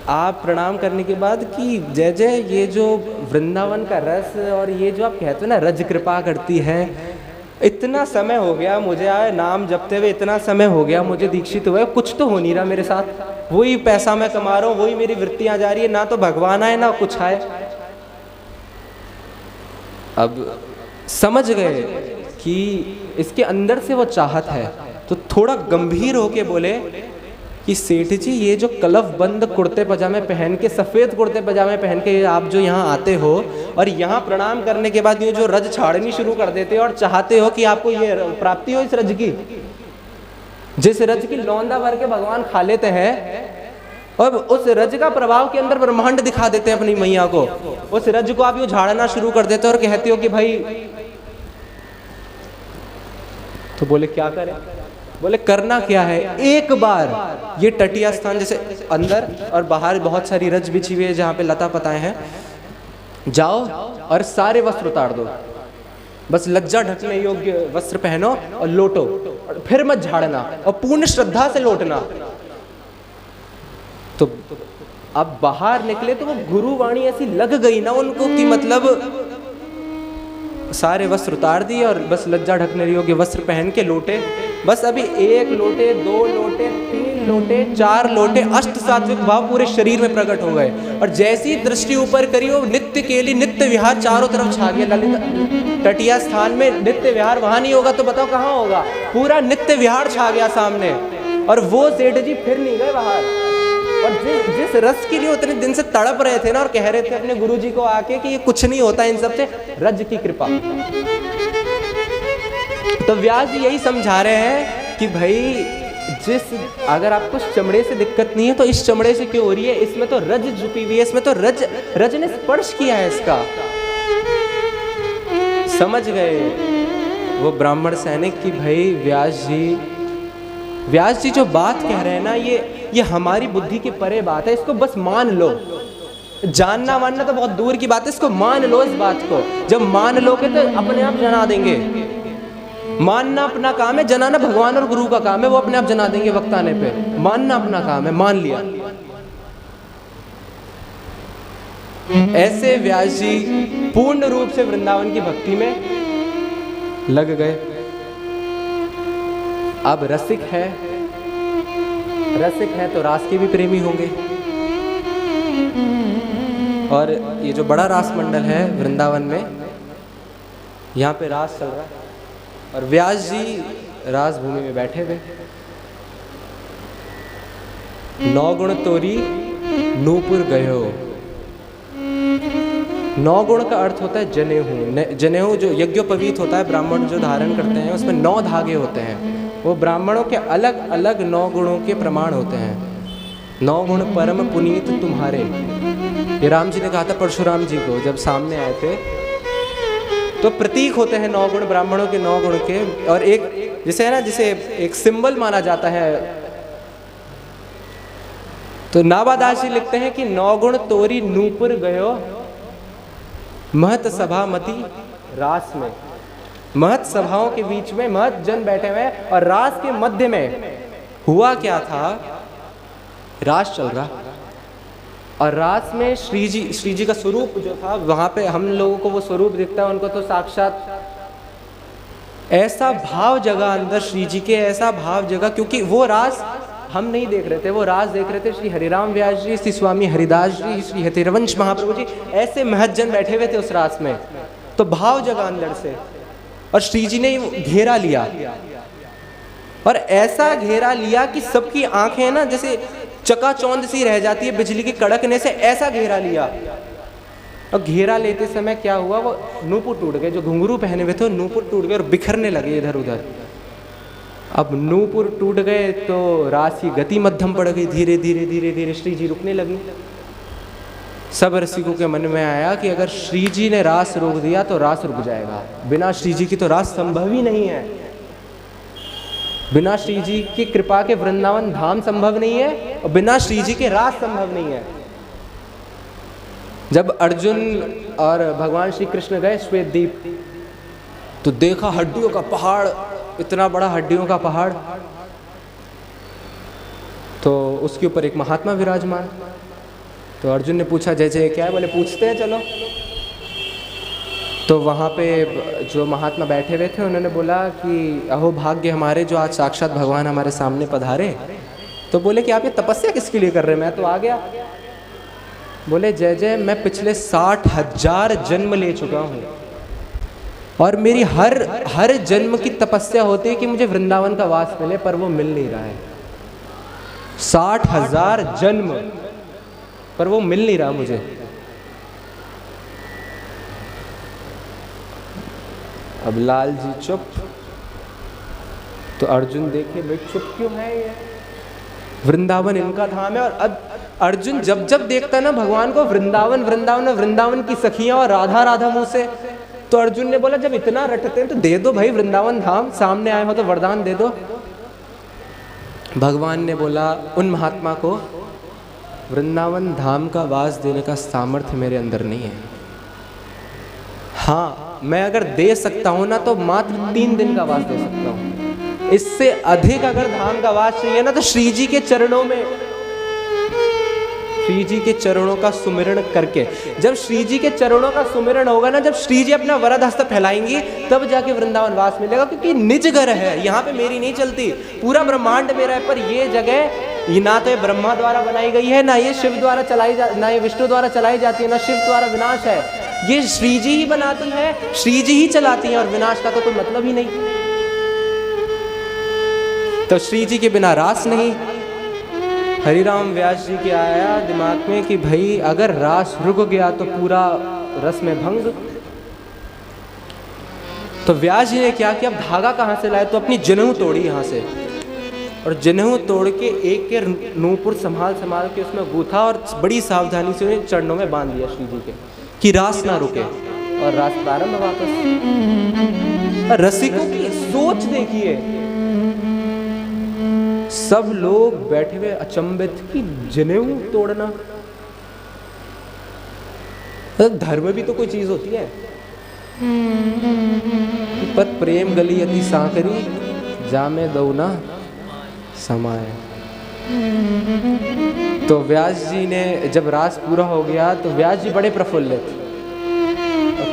आप प्रणाम करने के बाद कि जय जय, ये जो वृंदावन का रस और ये जो आप कहते हो ना रज कृपा करती है, इतना समय हो गया मुझे आए नाम जपते हुए, इतना समय हो गया मुझे दीक्षित हुए, कुछ तो हो नहीं रहा मेरे साथ। वही पैसा मैं कमा रहा हूँ, वही मेरी वृत्तियाँ जा रही है, ना तो भगवान आए ना कुछ आए। अब समझ गए कि इसके अंदर से वो चाहत है, तो थोड़ा गंभीर होके बोले कि सेठ जी, ये जो कलफ बंद कुर्ते पजामे पहन के, सफ़ेद कुर्ते पजामे पहन के आप जो यहाँ आते हो और यहाँ प्रणाम करने के बाद ये जो रज छाड़नी शुरू कर देते हो और चाहते हो कि आपको ये प्राप्ति हो इस रज की, जिस रज की लौंदा भर के भगवान खा लेते हैं, और उस रज का प्रभाव के अंदर ब्रह्मांड दिखा देते हैं अपनी मैया को, उस रज को आप यूँ झाड़ना शुरू कर देते हो और कहते हो कि भाई, तो बोले क्या करें? बोले करना क्या है, एक बार ये टटिया स्थान जैसे अंदर और बाहर बहुत सारी रज बिछी हुई है जहाँ पे लता पताएं हैं, जाओ और सारे वस्त्र उतार दो, बस लज्जा ढकने योग्य वस्त्र पहनो और लोटो, और फिर मत झाड़ना और पूर्ण श्रद्धा से लौटना। तो अब बाहर निकले तो वो गुरुवाणी ऐसी लग गई ना उनको कि मतलब सारे वस्त्र उतार दिए और बस लज्जा ढकने योग्य वस्त्र पहन के लौटे। बस अभी 1 लोटे, 2 लोटे, 3 लोटे, 4 लोटे, अष्ट सात्विक भाव पूरे शरीर में प्रकट हो गए। और जैसी दृष्टि ऊपर करी वो नित्य के लिए नित्य विहार चारों तरफ छा गया। ललित तटिया स्थान में नित्य विहार वहां नहीं होगा तो बताओ कहाँ होगा? पूरा नित्य विहार छा गया सामने। और वो सेठ जी फिर नहीं गए बाहर। और जिस रस के लिए उतने दिन से तड़प रहे थे ना और कह रहे थे अपने गुरुजी को आके कि ये कुछ नहीं होता इन सब से, रज की कृपा। तो व्यास जी यही समझा रहे हैं कि भाई अगर आपको चमड़े से दिक्कत नहीं है तो इस चमड़े से क्यों हो रही है? इसमें तो रज झुकी हुई है, इसमें तो रज ने स्पर्श किया है इसका। समझ गए वो ब्राह्मण सैनिक कि भाई व्यास जी जो बात कह रहे हैं ना, ये हमारी बुद्धि के परे बात है, इसको बस मान लो। जानना मानना तो बहुत दूर की बात है, इसको मान लो। इस बात को जब मान लोगे तो अपने आप जना देंगे। मानना अपना काम है, जनाना भगवान और गुरु का काम है, वो अपने आप जना देंगे वक्त आने पे। मानना अपना काम है, मान लिया। ऐसे व्यास जी पूर्ण रूप से वृंदावन की भक्ति में लग गए। अब रसिक है तो रास के भी प्रेमी होंगे। और ये जो बड़ा रास मंडल है वृंदावन में, यहाँ पे रास चल रहा है और व्यास जी रास भूमि में बैठे हुए। नौगुण तोरी नूपुर गयो। नौगुण का अर्थ होता है जनेऊ। जनेऊ जो यज्ञोपवीत होता है, ब्राह्मण जो धारण करते हैं, उसमें 9 धागे होते हैं। वो ब्राह्मणों के अलग अलग 9 गुणों के प्रमाण होते हैं। 9 गुण परम पुनीत तुम्हारे, ये राम जी ने कहा था परशुराम जी को जब सामने आए थे। तो प्रतीक होते हैं 9 गुण, ब्राह्मणों के 9 गुण के। और एक जिसे है ना, जिसे एक सिंबल माना जाता है। तो नाबादास जी लिखते हैं कि 9 गुण तोरी नूपुर गयो महत सभा मति रास में। महत सभाओं के बीच में महत जन बैठे हुए और रास के मध्य में हुआ क्या था, रास चल रहा। और रास में श्री जी का स्वरूप जो था, वहां पे हम लोगों को वो स्वरूप दिखता है, उनको तो साक्षात ऐसा भाव जगह अंदर श्री जी के, ऐसा भाव जगह, क्योंकि वो रास हम नहीं देख रहे थे, वो रास देख रहे थे श्री हरिराम व्यास जी, श्री स्वामी हरिदास जी, श्री हतिरवंश महाप्रभु जी। ऐसे महज्जन बैठे हुए थे उस रास में, तो भाव जगह अंदर से। और श्री जी ने घेरा लिया, और ऐसा घेरा लिया कि सबकी आंखें ना जैसे चकाचौंध सी रह जाती है बिजली की कड़कने से, ऐसा घेरा लिया। और घेरा लेते समय क्या हुआ, वो नूपुर टूट गए, जो घुंघरू पहने हुए थे नूपुर टूट गए और बिखरने लगे इधर उधर। अब नूपुर टूट गए तो रास की गति मध्यम पड़ गई, धीरे धीरे धीरे धीरे श्री जी रुकने लगी। सब रसिकों के मन में आया कि अगर श्री जी ने रास रोक दिया तो रास रुक जाएगा। बिना श्री जी की तो रास संभव ही नहीं है। बिना श्री जी की कृपा के वृंदावन धाम संभव नहीं है, और बिना श्री जी के रास संभव नहीं है। जब अर्जुन और भगवान श्री कृष्ण गए श्वेत द्वीप, तो देखा हड्डियों का पहाड़, इतना बड़ा हड्डियों का पहाड़। तो उसके ऊपर एक महात्मा विराजमान। तो अर्जुन ने पूछा जय जय क्या है, बोले पूछते हैं चलो। तो वहाँ पे जो महात्मा बैठे हुए थे उन्होंने बोला कि अहो भाग्य हमारे जो आज साक्षात भगवान हमारे सामने पधारे। तो बोले कि आप ये तपस्या किसके लिए कर रहे हैं, मैं तो आ गया। बोले जय जय, मैं पिछले 60,000 जन्म ले चुका हूँ, और मेरी हर जन्म की तपस्या होती है कि मुझे वृंदावन का वास मिले, पर वो मिल नहीं रहा है। 60,000 जन्म, पर वो मिल नहीं रहा मुझे। अब लाल जी चुप। तो अर्जुन देखे भाई चुप क्यों है ये, वृंदावन इनका धाम है। और अब अर्जुन जब जब देखता ना भगवान को, वृंदावन वृंदावन वृंदावन की सखियां और राधा राधा मुंह से, तो अर्जुन ने बोला जब इतना रटते हैं तो दे दो भाई वृंदावन धाम, सामने आए हो तो वरदान दे दो। भगवान ने बोला उन महात्मा को, वृंदावन धाम का वास देने का सामर्थ्य मेरे अंदर नहीं है। हाँ, मैं अगर दे सकता हूं ना तो मात्र 3 दिन का वास दे सकता हूं। इससे अधिक अगर धाम का वास चाहिए ना तो श्री जी के चरणों में, श्री जी के चरणों का सुमिरण करके, जब श्री जी के चरणों का सुमिरण होगा ना, जब श्री जी अपना वरद हस्त फैलाएंगी तब जाके वृंदावन वास मिलेगा। क्योंकि निज घर है, यहाँ पे मेरी नहीं चलती, पूरा ब्रह्मांड मेरा है। पर ये जगह ये ना तो ये ब्रह्मा द्वारा बनाई गई है, ना ये शिव द्वारा चलाई ना ये विष्णु द्वारा चलाई जाती है, ना शिव द्वारा विनाश है। ये श्री जी ही बनाती है, श्री जी ही चलाती है, और विनाश का तो कोई मतलब ही नहीं। तो श्री जी के बिना रास नहीं। हरिराम व्यास जी के आया दिमाग में कि भाई अगर रास रुक गया तो पूरा रस में भंग। तो व्यास जी ने क्या किया, धागा कहाँ से लाए, तो अपनी जनेऊ तोड़ी यहाँ से, और जनेऊ तोड़ के एक के नूपुर संभाल के उसमें गूथा, और बड़ी सावधानी से उन्हें चरणों में बांध दिया श्री जी के, कि रास ना रुके। और रास प्रारंभ वापस। रसिकों की सोच देखिए, सब लोग बैठे हुए अचंभित की जनेऊ तोड़ना, धर्म भी तो कोई चीज होती है। पत प्रेम गली अति सांकरी, जामे दो ना समाए। तो व्यास जी ने जब रास पूरा हो गया तो व्यास जी बड़े प्रफुल्लित।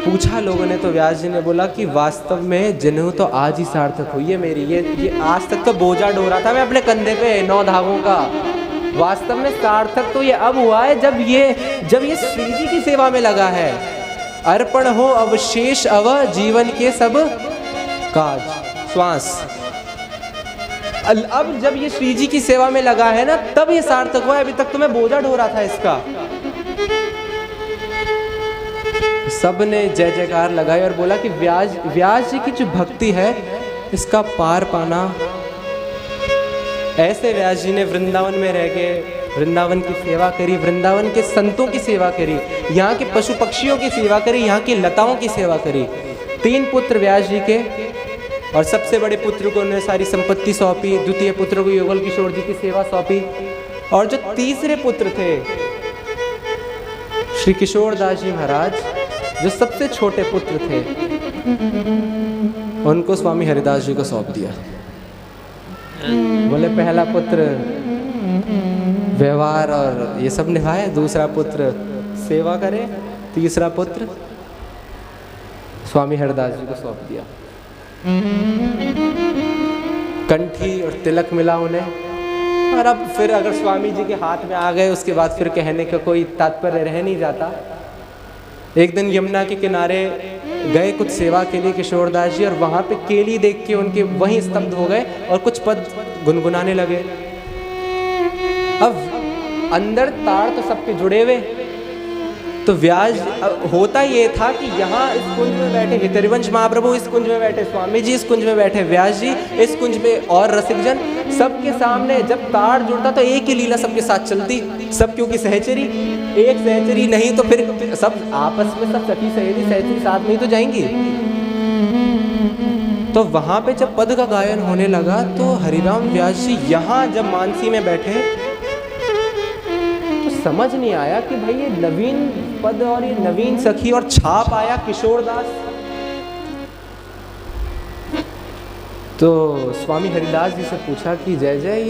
पूछा लोगों ने तो व्यास जी ने बोला कि वास्तव में जनेऊ तो आज ही सार्थक हुई है मेरी। ये आज तक तो बोझा ढोरा था मैं अपने कंधे पे 9 धागों का। वास्तव में सार्थक तो ये अब हुआ है जब ये श्री जी की सेवा में लगा है। अर्पण हो अवशेष अव जीवन के सब काज श्वास। अब जब ये श्री जी की सेवा में लगा है ना, तब ये सार्थक हुआ। अभी तक तो मैं बोझा ढोरा था इसका। सब ने जय जयकार लगाई और बोला कि व्यास जी की जो भक्ति है इसका पार पाना। ऐसे व्यास जी ने वृंदावन में रह के वृंदावन की सेवा करी, वृंदावन के संतों की सेवा करी, यहाँ के पशु पक्षियों की सेवा करी, यहाँ की लताओं की सेवा करी। 3 पुत्र व्यास जी के, और सबसे बड़े पुत्र को उन्हें सारी संपत्ति सौंपी, द्वितीय पुत्र को युगल किशोर जी की सेवा सौंपी, और जो तीसरे पुत्र थे श्री किशोर दास जी महाराज, जो सबसे छोटे पुत्र थे, उनको स्वामी हरिदास जी को सौंप दिया। बोले पहला पुत्र व्यवहार और ये सब निभाए, दूसरा पुत्र सेवा करे, तीसरा पुत्र स्वामी हरिदास जी को सौंप दिया। कंठी और तिलक मिला उन्हें। और अब फिर अगर स्वामी जी के हाथ में आ गए उसके बाद फिर कहने का कोई तात्पर्य रह नहीं जाता। एक दिन यमुना के किनारे गए कुछ सेवा के लिए किशोरदास जी, और वहाँ पे केली देख के उनके वहीं स्तब्ध हो गए और कुछ पद गुनगुनाने लगे। अब अंदर तार तो सबके जुड़े हुए, तो व्यास होता ये था कि यहाँ इस कुंज में बैठे हितरिवंश महाप्रभु, इस कुंज में बैठे स्वामी जी, इस कुंज में बैठे व्यास जी, इस कुंज में और रसिकजन, सबके सामने जब तार जुड़ता तो एक ही लीला सबके साथ चलती। सब क्योंकि सहचरी, एक सहचरी नहीं तो फिर सब आपस में सब सखी सहेली सहचरी साथ में ही तो जाएंगी। तो वहाँ पे जब पद का गायन होने लगा तो हरिराम व्यास जी यहाँ जब मानसी में बैठे तो समझ नहीं आया कि भाई ये नवीन पद और ये नवीन सखी और छाप आया किशोरदास। तो स्वामी हरिदास जी से पूछा कि जय जय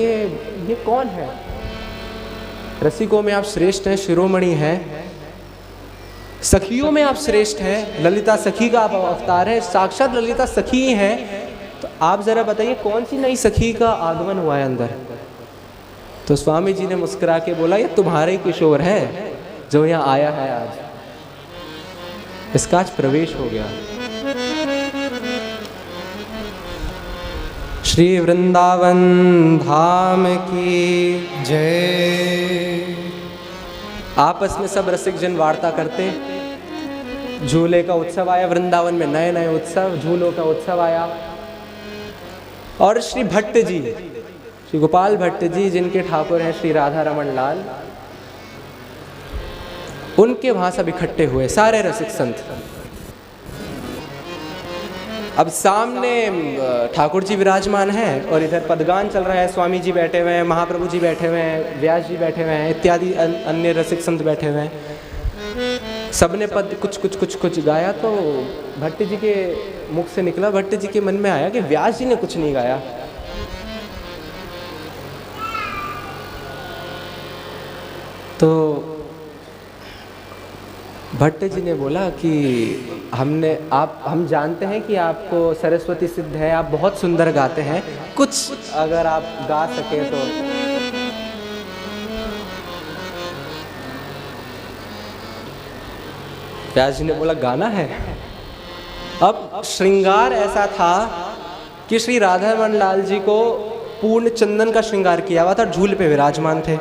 ये कौन है? रसिकों में आप श्रेष्ठ हैं, शिरोमणि हैं, सखियों में आप श्रेष्ठ हैं, ललिता सखी का आप अवतार है, साक्षात ललिता सखी हैं। तो आप जरा बताइए कौन सी नई सखी का आगमन हुआ है अंदर? तो स्वामी जी ने मुस्कुरा के बोला ये तुम्हारे किशोर है जो यहाँ आया है आज, इसका आज प्रवेश हो गया। श्री वृंदावन धाम की
जय।
आपस में सब रसिक जन वार्ता करते। झूले का उत्सव आया वृंदावन में, नए नए उत्सव, झूलों का उत्सव आया। और श्री भट्ट जी, श्री गोपाल भट्ट जी जिनके ठाकुर हैं श्री राधा रमन लाल, उनके वहां सब इकट्ठे हुए सारे रसिक संत। अब सामने ठाकुर जी विराजमान हैं और इधर पदगान चल रहा है, स्वामी जी बैठे हुए हैं, महाप्रभु जी बैठे हुए हैं, व्यास जी बैठे हुए हैं, इत्यादि अन्य रसिक संत बैठे हुए हैं। सबने पद कुछ गाया। तो भट्ट जी के मुख से निकला, भट्ट जी के मन में आया कि व्यास जी ने कुछ नहीं गाया। तो भट्ट जी ने बोला कि हम जानते हैं कि आपको सरस्वती सिद्ध है, आप बहुत सुंदर गाते हैं, कुछ अगर आप गा सके तो। व्यास जी ने बोला गाना है। अब श्रृंगार ऐसा था कि श्री राधा रमन लाल जी को पूर्ण चंदन का श्रृंगार किया हुआ था, झूले पे विराजमान थे।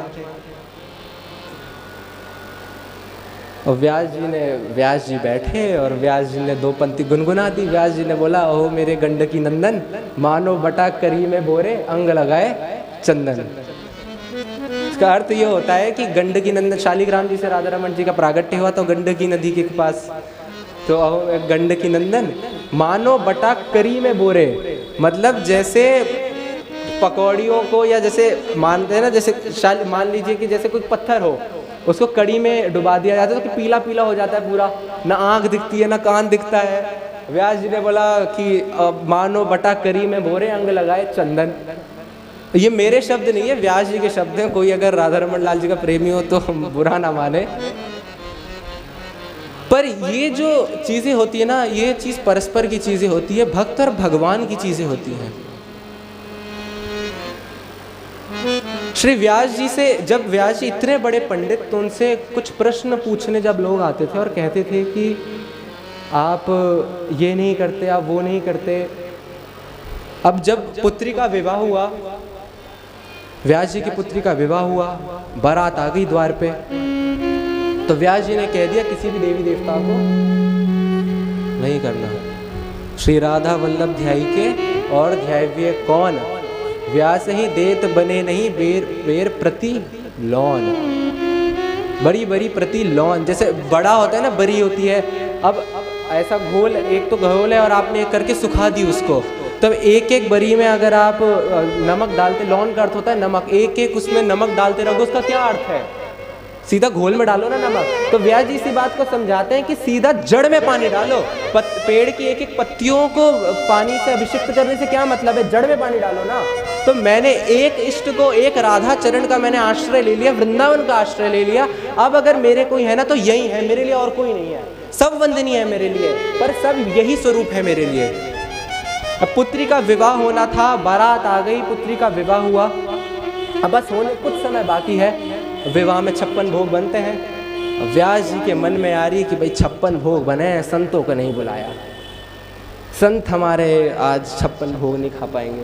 और व्यास जी बैठे और व्यास जी ने 2 पंक्ति गुनगुना दी। व्यास जी ने बोला ओह मेरे गंडकी नंदन, मानो बटा करी में बोरे, अंग लगाए चंदन। इसका अर्थ ये होता है कि गंडकी नंदन, शालिग्राम जी से राधा रमन जी का प्रागट्य हुआ तो गंडकी नदी के पास, तो गंडकी नंदन मानो बटा करी में बोरे, मतलब जैसे पकौड़ियों को, या जैसे मानते हैं ना, जैसे मान लीजिए कि जैसे कोई पत्थर हो उसको कड़ी में डुबा दिया जाता है तो पीला पीला हो जाता है पूरा, ना आँख दिखती है ना कान दिखता है। व्यास जी ने बोला कि मानो बटा करी में भोरे अंग लगाए चंदन। ये मेरे शब्द नहीं है, व्यास जी के शब्द हैं। कोई अगर राधा रमन लाल जी का प्रेमी हो तो बुरा ना माने। पर ये जो चीज़ें होती है ना, ये चीज़ परस्पर की चीज़ें होती है, भक्त और भगवान की चीज़ें होती हैं। श्री व्यास जी से, जब व्यास जी इतने बड़े पंडित, तो उनसे कुछ प्रश्न पूछने जब लोग आते थे और कहते थे कि आप ये नहीं करते, आप वो नहीं करते। अब जब पुत्री का विवाह हुआ, व्यास जी की पुत्री का विवाह हुआ, बारात आ गई द्वार पे, तो व्यास जी ने कह दिया किसी भी देवी देवता को नहीं करना। श्री राधा वल्लभ ध्याई के और ध्याव्य कौन, व्यास ही देत बने नहीं बेर बेर प्रति लौन। बड़ी बड़ी प्रति लौन, जैसे बड़ा होता है ना, बरी होती है। अब ऐसा घोल, एक तो घोल है और आपने एक करके सुखा दी उसको, तब एक एक बरी में अगर आप नमक डालते, लौन का अर्थ होता है नमक, एक एक उसमें नमक डालते रहोगे, उसका क्या अर्थ है? सीधा घोल में डालो ना नमक। तो व्यास जी इसी बात को समझाते हैं कि सीधा जड़ में पानी डालो। पेड़ की एक एक पत्तियों को पानी से अभिषिक्त करने से क्या मतलब है? जड़ में पानी डालो ना। तो मैंने एक इष्ट को, एक राधा चरण का मैंने आश्रय ले लिया, वृंदावन का आश्रय ले लिया। अब अगर मेरे कोई है ना तो यही है मेरे लिए, और कोई नहीं है। सब वंदनीय है मेरे लिए, पर सब यही स्वरूप है मेरे लिए। अब पुत्री का विवाह होना था, बारात आ गई, पुत्री का विवाह हुआ, अब बस होने कुछ समय बाकी है। विवाह में 56 भोग बनते हैं। व्यास जी के मन में आ रही है कि भाई 56 भोग बने, संतों को नहीं बुलाया, संत हमारे आज 56 भोग नहीं खा पाएंगे।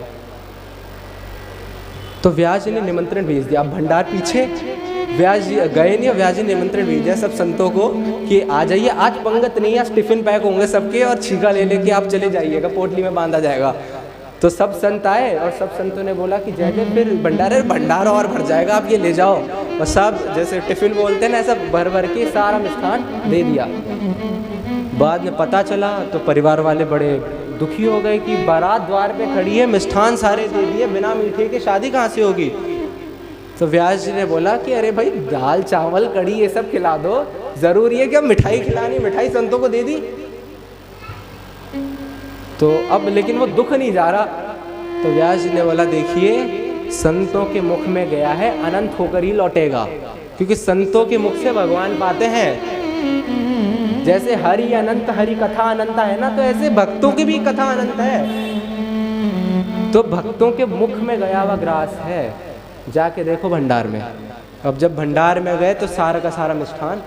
तो व्यास जी ने निमंत्रण भेज दिया। अब भंडार पीछे, व्यास जी गए नहीं, व्यास जी ने निमंत्रण भेज दिया सब संतों को कि आ जाइए, आज पंगत नहीं है, आज टिफिन पैक होंगे सबके और छीका ले लेके आप चले जाइएगा, पोटली में बांधा जाएगा। तो सब संत आए और सब संतों ने बोला कि जय जय, फिर भंडारा और भर जाएगा, आप ये ले जाओ। और सब जैसे टिफिन बोलते हैं ना, ऐसा भर भर के सारा मिष्ठान दे दिया। बाद में पता चला तो परिवार वाले बड़े दुखी हो गए कि बारात द्वार पे खड़ी है, मिष्ठान सारे दे दिए, बिना मीठे के शादी कहाँ से होगी? तो व्यास जी ने बोला कि अरे भाई, दाल चावल कड़ी ये सब खिला दो, जरूरी है कि अब मिठाई खिलानी, मिठाई संतों को दे दी। तो अब लेकिन वो दुख नहीं जा रहा। तो व्यास जी ने बोला देखिए, संतों के मुख में गया है, अनंत होकर ही लौटेगा, क्योंकि संतों के मुख से भगवान पाते हैं। जैसे हरि अनंत, हरि कथा अनंत है ना, तो ऐसे भक्तों की भी कथा अनंत है। तो भक्तों के मुख में गया हुआ ग्रास है, जाके देखो भंडार में। अब जब भंडार में गए तो सारा का सारा मिष्ठान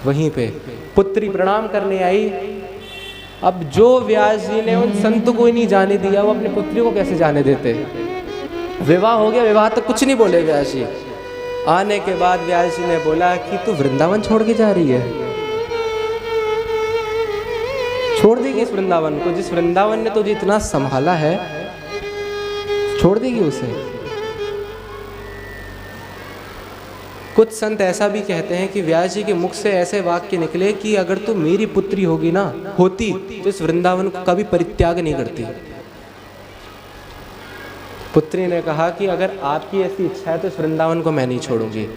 वहीं पे। पुत्री प्रणाम करने आई। अब जो व्यास जी ने उन संत को ही नहीं जाने दिया, वो अपनी पुत्री को कैसे जाने देते? विवाह हो गया, विवाह तक कुछ नहीं बोले व्यास जी। आने के बाद व्यास जी ने बोला कि तू वृंदावन छोड़ के जा रही है, छोड़ देगी इस वृंदावन को, जिस वृंदावन ने तुझे इतना संभाला है, छोड़ देगी उसे। कुछ संत ऐसा भी कहते हैं कि व्यास जी के मुख से ऐसे वाक्य निकले कि अगर तू मेरी पुत्री होगी ना, होती, तो इस वृंदावन को कभी परित्याग नहीं करती। पुत्री ने कहा कि अगर आपकी ऐसी इच्छा है तो इस वृंदावन को मैं नहीं छोड़ूंगी,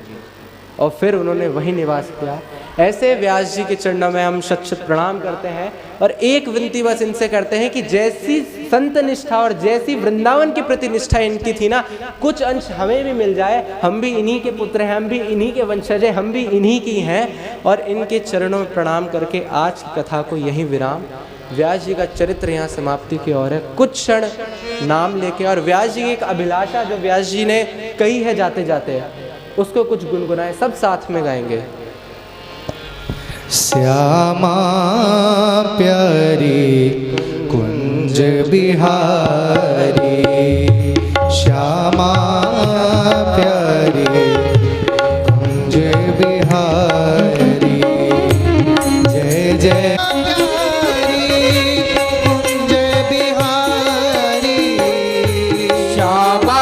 और फिर उन्होंने वही निवास किया। ऐसे व्यास जी के चरणों में हम शत शत प्रणाम करते हैं और एक विनती बस इनसे करते हैं कि जैसी संत निष्ठा और जैसी वृंदावन की प्रति निष्ठा इनकी थी ना, कुछ अंश हमें भी मिल जाए। हम भी इन्हीं के पुत्र हैं, हम भी इन्हीं के वंशज हैं, हम भी इन्हीं की हैं। और इनके चरणों में प्रणाम करके आज की कथा को यहीं विराम। व्यास जी का चरित्र यहाँ समाप्ति की ओर है। कुछ क्षण नाम लेके और व्यास जी की एक अभिलाषा जो व्यास जी ने कही है जाते जाते, उसको कुछ गुनगुनाए, सब साथ में गाएंगे।
श्यामा प्यारी कुंज बिहारी, श्यामा प्यारी कुंज बिहारी, जय जय कुंज बिहारी, श्यामा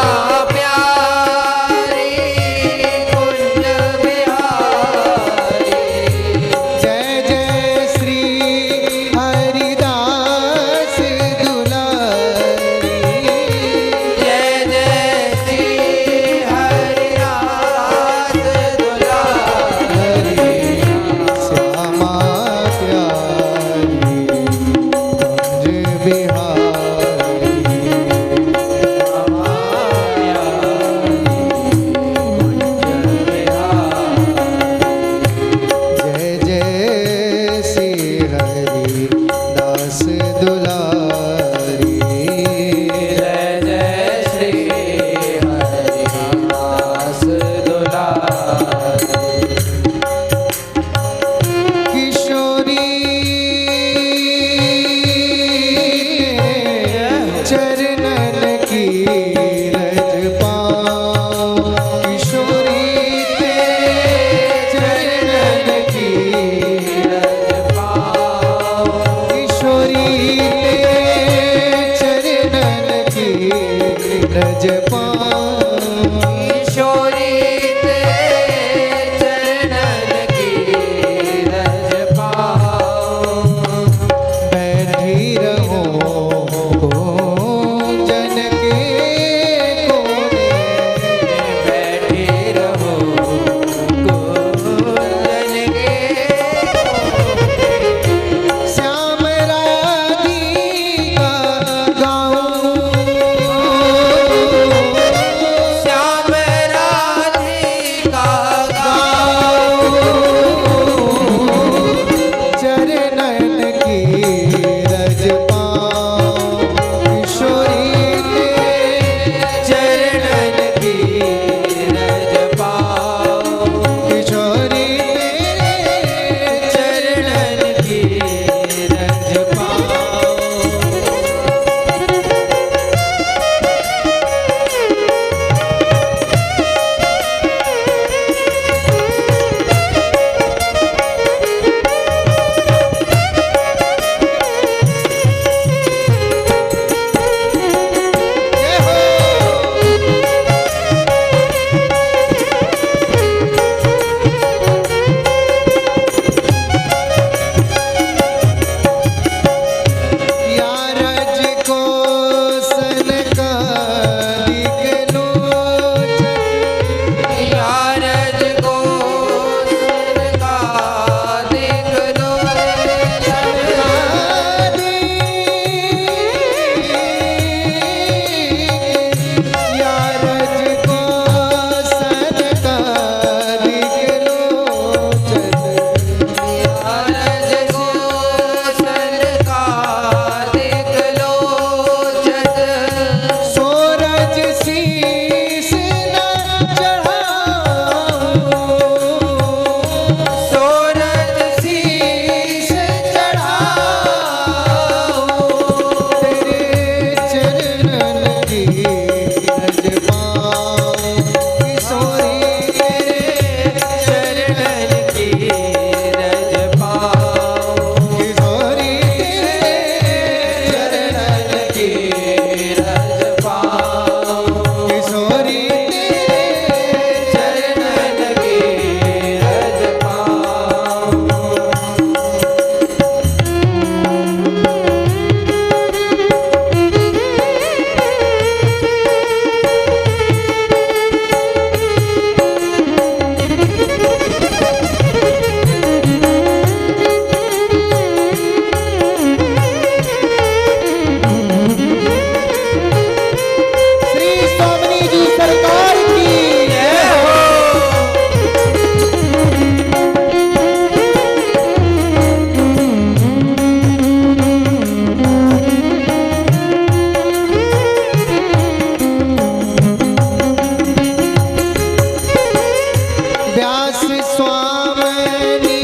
स्वामिनी